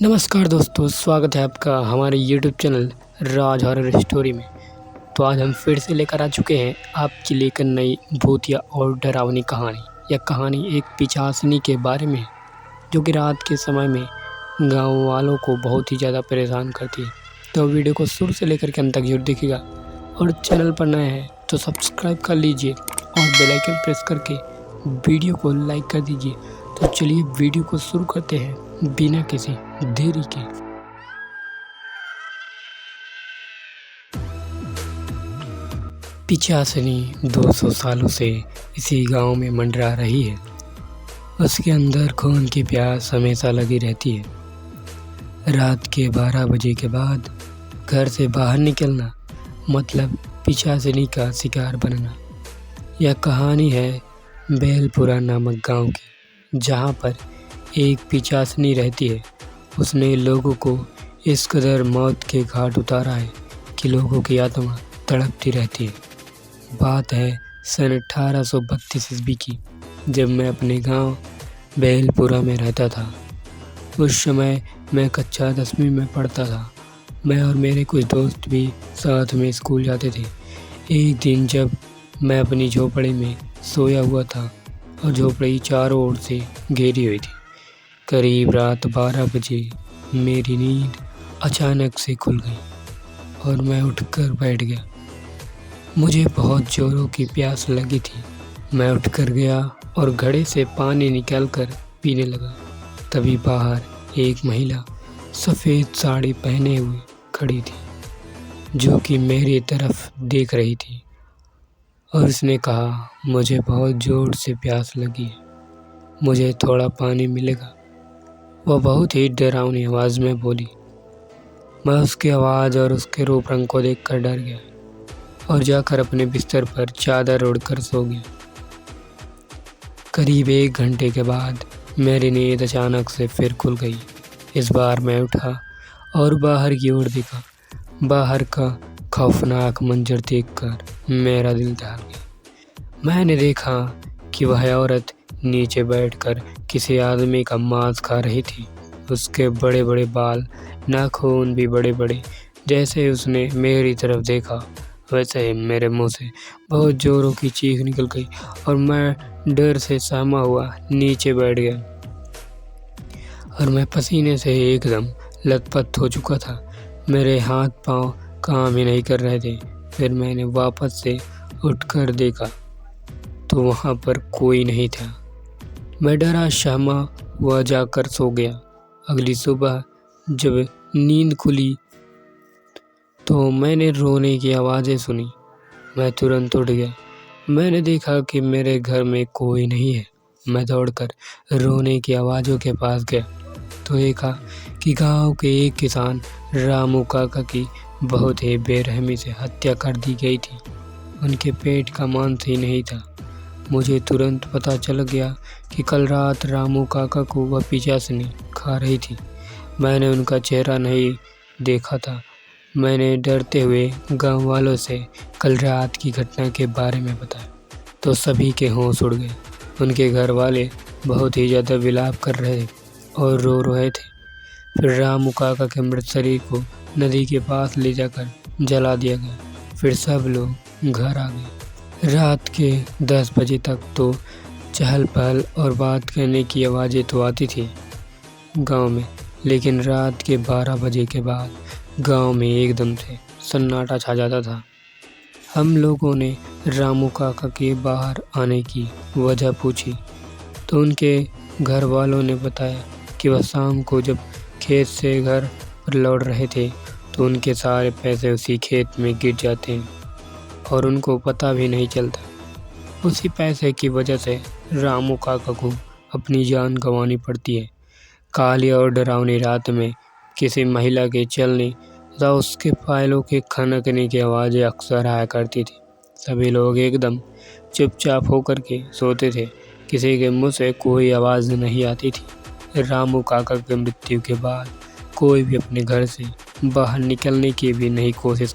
नमस्कार दोस्तों, स्वागत है आपका हमारे YouTube चैनल राज हॉरर स्टोरी में। तो आज हम फिर से लेकर आ चुके हैं आपके लिए एक नई भूतिया और डरावनी कहानी। यह कहानी एक पिशाचिनी के बारे में है जो कि रात के समय में गांव वालों को बहुत ही ज़्यादा परेशान करती है। तो वीडियो को शुरू से लेकर के अंत तक जरूर देखिएगा और चैनल पर नए हैं तो सब्सक्राइब कर लीजिए और बेल आइकन प्रेस करके वीडियो को लाइक कर दीजिए। तो चलिए वीडियो को शुरू करते हैं बिना किसी देरी के। पिशाचिनी 200 सालों से इसी गांव में मंडरा रही है। उसके अंदर खून की प्यास हमेशा लगी रहती है। रात के 12 बजे के बाद घर से बाहर निकलना मतलब पिशाचिनी का शिकार बनना। यह कहानी है बेलपुरा नामक गांव की, जहां पर एक पिशाचिनी रहती है। उसने लोगों को इस कदर मौत के घाट उतारा है कि लोगों की आत्मा तड़पती रहती है। बात है सन 1832 ईस्वी की, जब मैं अपने गांव बेलपुरा में रहता था। उस समय मैं कक्षा 10वीं में पढ़ता था। मैं और मेरे कुछ दोस्त भी साथ में स्कूल जाते थे। एक दिन जब मैं अपनी झोपड़ी में सोया हुआ था और झोपड़ी चारों ओर से घेरी हुई थी, करीब रात 12 बजे मेरी नींद अचानक से खुल गई और मैं उठकर बैठ गया। मुझे बहुत जोरों की प्यास लगी थी। मैं उठकर गया और घड़े से पानी निकालकर पीने लगा। तभी बाहर एक महिला सफ़ेद साड़ी पहने हुए खड़ी थी, जो कि मेरी तरफ देख रही थी और उसने कहा, मुझे बहुत ज़ोर से प्यास लगी है, मुझे थोड़ा पानी मिलेगा। वह बहुत ही डरावनी आवाज़ में बोली। मैं उसकी आवाज़ और उसके रूप रंग को देखकर डर गया और जाकर अपने बिस्तर पर चादर ओढ़कर सो गया। करीब 1 घंटे के बाद मेरी नींद अचानक से फिर खुल गई। इस बार मैं उठा और बाहर की ओर देखा। बाहर का खौफनाक मंजर देखकर मेरा दिल दहल गया। मैंने देखा कि वह औरत नीचे बैठकर किसी आदमी का मांस खा रही थी। उसके बड़े बड़े बाल, नाखून भी बड़े बड़े। जैसे उसने मेरी तरफ देखा वैसे ही मेरे मुंह से बहुत जोरों की चीख निकल गई और मैं डर से सहमा हुआ नीचे बैठ गया और मैं पसीने से एकदम लथपथ हो चुका था। मेरे हाथ पांव काम ही नहीं कर रहे थे। फिर मैंने वापस से उठकर देखा तो वहाँ पर कोई नहीं था। मैं डरा सहमा हुआ जाकर सो गया। अगली सुबह जब नींद खुली तो मैंने रोने की आवाज़ें सुनी। मैं तुरंत उठ गया। मैंने देखा कि मेरे घर में कोई नहीं है। मैं दौड़कर रोने की आवाज़ों के पास गया तो देखा कि गांव के एक किसान रामू काका की बहुत ही बेरहमी से हत्या कर दी गई थी। उनके पेट का मांस ही नहीं था। मुझे तुरंत पता चल गया कि कल रात रामू काका को वह पिशाचिनी खा रही थी। मैंने उनका चेहरा नहीं देखा था। मैंने डरते हुए गांव वालों से कल रात की घटना के बारे में बताया तो सभी के होश उड़ गए। उनके घर वाले बहुत ही ज़्यादा विलाप कर रहे थे और रो रहे थे। फिर रामू काका के मृत शरीर को नदी के पास ले जाकर जला दिया गया। फिर सब लोग घर आ गए। रात के 10 बजे तक तो चहल पहल और बात करने की आवाज़ें तो आती थी गांव में, लेकिन रात के 12 बजे के बाद गांव में एकदम से सन्नाटा छा जाता था। हम लोगों ने रामू काका के बाहर आने की वजह पूछी तो उनके घर वालों ने बताया कि वह शाम को जब खेत से घर पर लौट रहे थे तो उनके सारे पैसे उसी खेत में गिर जाते हैं और उनको पता भी नहीं चलता। उसी पैसे की वजह से रामू काका को अपनी जान गंवानी पड़ती है। काली और डरावनी रात में किसी महिला के चलने तथा उसके फाइलों के खनकने की आवाज़ें अक्सर आया करती थी। सभी लोग एकदम चुपचाप होकर के सोते थे। किसी के मुंह से कोई आवाज़ नहीं आती थी। रामू काका की मृत्यु के बाद कोई भी अपने घर से बाहर निकलने की भी नहीं कोशिश।